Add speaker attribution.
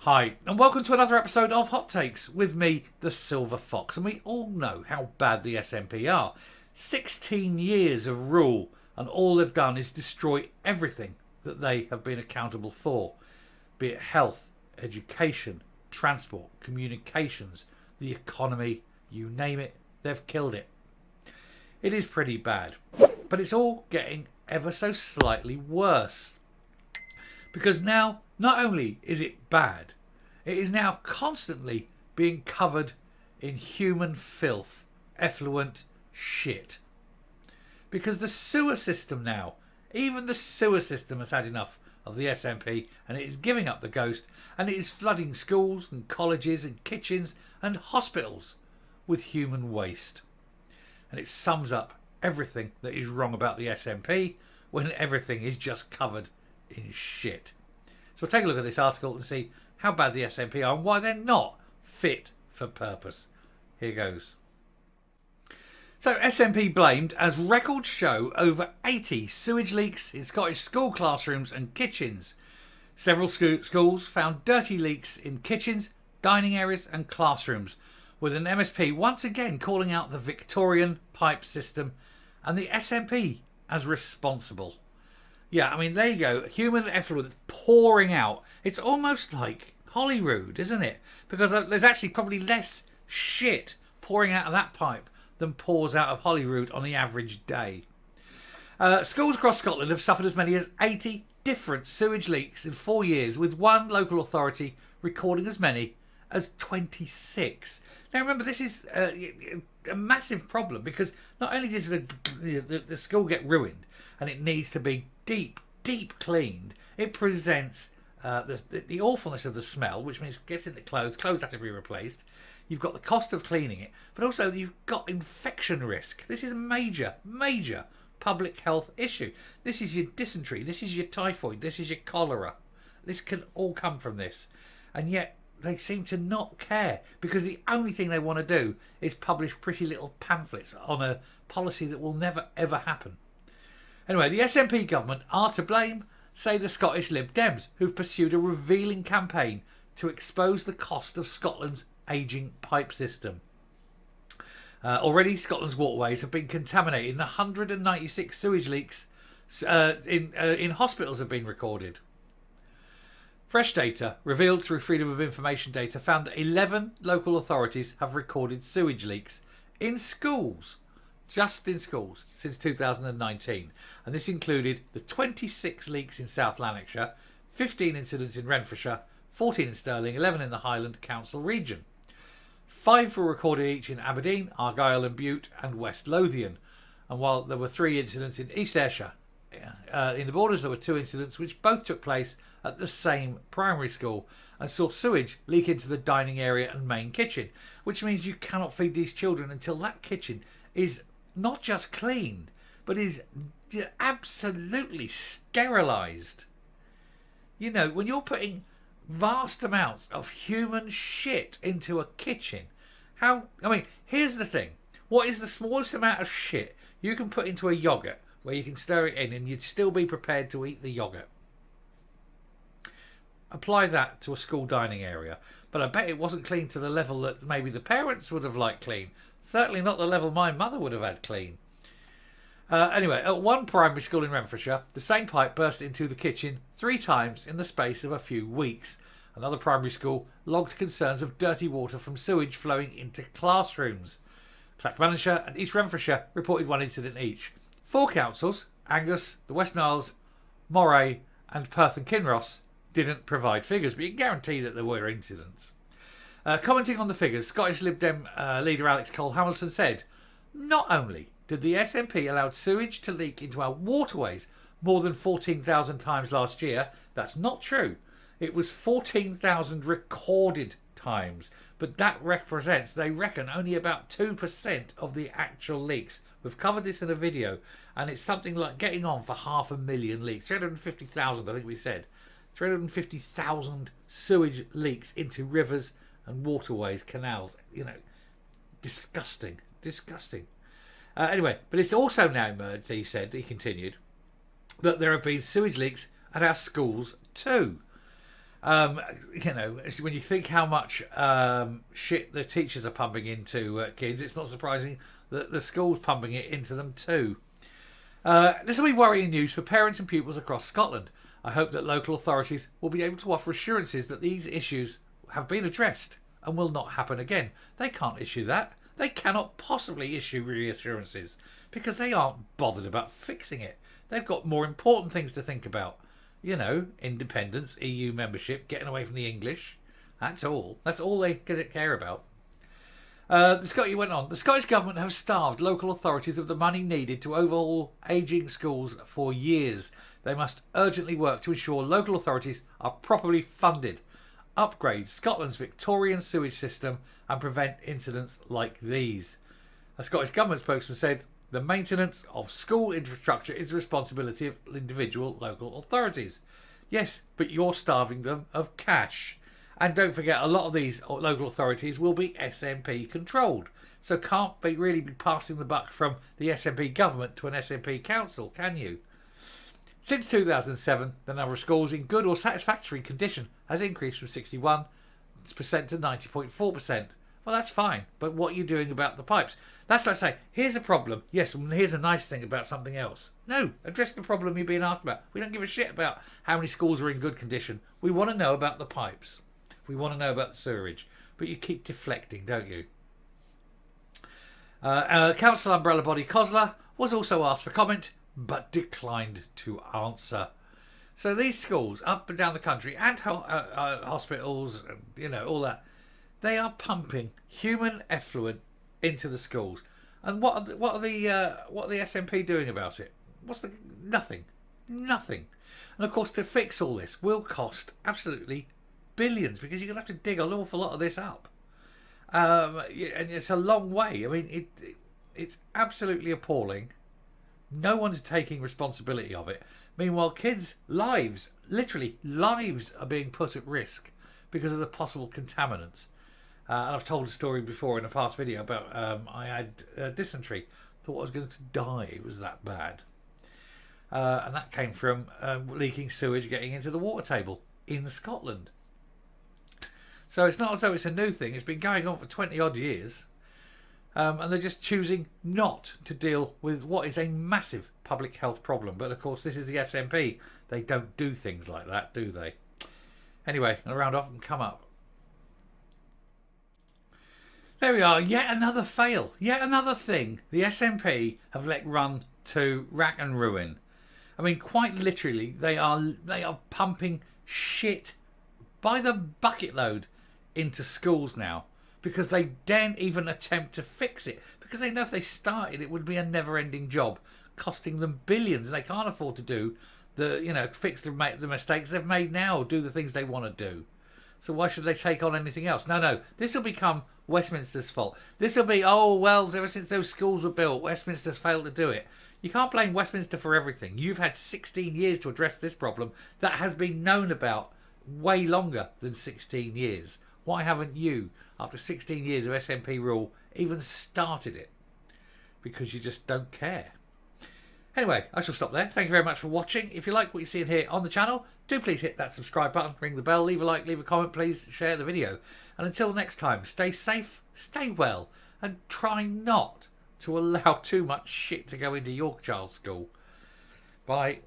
Speaker 1: Hi, and welcome to another episode of Hot Takes with me, the Silver Fox. And we all know how bad the SNP are. 16 years of rule, and all they've done is destroy everything that they have been accountable for. Be it health, education, transport, communications, the economy, you name it, they've killed it. It is pretty bad, but it's all getting ever so slightly worse. Because now, not only is it bad, it is now constantly being covered in human filth, effluent shit. Because the sewer system now, even the sewer system has had enough of the SNP, and it is giving up the ghost, and it is flooding schools and colleges and kitchens and hospitals with human waste. And it sums up everything that is wrong about the SNP when everything is just covered in shit. So we'll take a look at this article and see how bad the SNP are and why they're not fit for purpose. Here goes. So SNP blamed as records show over 80 sewage leaks in Scottish school classrooms and kitchens. Several schools found dirty leaks in kitchens, dining areas and classrooms, with an MSP once again calling out the Victorian pipe system and the SNP as responsible. Yeah, I mean, there you go. Human effluent pouring out. It's almost like Holyrood, isn't it? Because there's actually probably less shit pouring out of that pipe than pours out of Holyrood on the average day. Schools across Scotland have suffered as many as 80 different sewage leaks in 4 years, with one local authority recording as many as 26. Now remember, this is a massive problem, because not only does the school get ruined and it needs to be deep cleaned, it presents the awfulness of the smell, which means it gets into clothes have to be replaced. You've got the cost of cleaning it, but also you've got infection risk. This is a major public health issue. This is your dysentery, this is your typhoid, this is your cholera. This can all come from this. And yet they seem to not care, because the only thing they want to do is publish pretty little pamphlets on a policy that will never ever happen. Anyway, the SNP government are to blame, say the Scottish Lib Dems, who've pursued a revealing campaign to expose the cost of Scotland's ageing pipe system. Already, Scotland's waterways have been contaminated, and 196 sewage leaks in hospitals have been recorded. Fresh data, revealed through Freedom of Information data, found that 11 local authorities have recorded sewage leaks in schools, just in schools, since 2019. And this included the 26 leaks in South Lanarkshire, 15 incidents in Renfrewshire, 14 in Stirling, 11 in the Highland Council region. 5 were recorded each in Aberdeen, Argyll and Bute and West Lothian. And while there were 3 incidents in East Ayrshire, in the Borders there were 2 incidents which both took place at the same primary school and saw sewage leak into the dining area and main kitchen, which means you cannot feed these children until that kitchen is not just cleaned, but is absolutely sterilised. You know, when you're putting vast amounts of human shit into a kitchen, here's the thing. What is the smallest amount of shit you can put into a yoghurt where you can stir it in and you'd still be prepared to eat the yoghurt? Apply that to a school dining area. But I bet it wasn't clean to the level that maybe the parents would have liked clean. Certainly not the level my mother would have had clean. Anyway, at one primary school in Renfrewshire, the same pipe burst into the kitchen 3 times in the space of a few weeks. Another primary school logged concerns of dirty water from sewage flowing into classrooms. Clackmannanshire and East Renfrewshire reported 1 incident each. 4 councils, Angus, the West Niles, Moray and Perth and Kinross, didn't provide figures, but you can guarantee that there were incidents. Commenting on the figures, Scottish Lib Dem leader Alex Cole-Hamilton said, "Not only did the SNP allow sewage to leak into our waterways more than 14,000 times last year, that's not true. It was 14,000 recorded times, but that represents, they reckon, only about 2% of the actual leaks. We've covered this in a video, and it's something like getting on for 500,000 leaks. 350,000, I think we said. 350,000 sewage leaks into rivers and waterways, canals. You know, disgusting. Anyway, but it's also now emerged, he continued, that there have been sewage leaks at our schools too. You know, when you think how much shit the teachers are pumping into kids, it's not surprising that the school's pumping it into them too. This will be worrying news for parents and pupils across Scotland. I hope that local authorities will be able to offer assurances that these issues have been addressed and will not happen again. They can't issue that. They cannot possibly issue reassurances because they aren't bothered about fixing it. They've got more important things to think about. You know, independence, EU membership, getting away from the English. That's all. That's all they care about. You went on. The Scottish Government have starved local authorities of the money needed to overhaul ageing schools for years. They must urgently work to ensure local authorities are properly funded, upgrade Scotland's Victorian sewage system and prevent incidents like these. A Scottish Government spokesman said, the maintenance of school infrastructure is the responsibility of individual local authorities. Yes, but you're starving them of cash. And don't forget, a lot of these local authorities will be SNP controlled. So can't really be passing the buck from the SNP government to an SNP council, can you? Since 2007, the number of schools in good or satisfactory condition has increased from 61% to 90.4%. Well, that's fine, but what are you doing about the pipes? That's like saying, here's a problem. Yes, and here's a nice thing about something else. No, address the problem you're being asked about. We don't give a shit about how many schools are in good condition. We want to know about the pipes. We want to know about the sewerage. But you keep deflecting, don't you? Council umbrella body COSLA was also asked for comment, but declined to answer. So these schools up and down the country and hospitals, you know, all that, they are pumping human effluent into the schools. And what are the SNP doing about it? Nothing. And of course, to fix all this will cost absolutely billions because you're going to have to dig an awful lot of this up. And it's a long way. I mean, it's absolutely appalling. No one's taking responsibility of it. Meanwhile, kids' lives, literally lives, are being put at risk because of the possible contaminants. And I've told a story before in a past video about I had dysentery. Thought I was going to die. It was that bad. And that came from leaking sewage getting into the water table in Scotland. So it's not as though it's a new thing. It's been going on for 20 odd years. And they're just choosing not to deal with what is a massive public health problem. But of course, this is the SNP. They don't do things like that, do they? Anyway, I'll round off and come up. There we are, yet another fail, yet another thing the SNP have let run to rack and ruin. I mean, quite literally, they are pumping shit by the bucket load into schools now because they daren't even attempt to fix it because they know if they started it would be a never-ending job costing them billions and they can't afford to do fix the mistakes they've made now or do the things they want to do. So why should they take on anything else? No, this will become Westminster's fault. This will be, ever since those schools were built, Westminster's failed to do it. You can't blame Westminster for everything. You've had 16 years to address this problem that has been known about way longer than 16 years. Why haven't you, after 16 years of SNP rule, even started it? Because you just don't care. Anyway, I shall stop there. Thank you very much for watching. If you like what you see here on the channel, do please hit that subscribe button, ring the bell, leave a like, leave a comment, please share the video. And until next time, stay safe, stay well, and try not to allow too much shit to go into your child's school. Bye.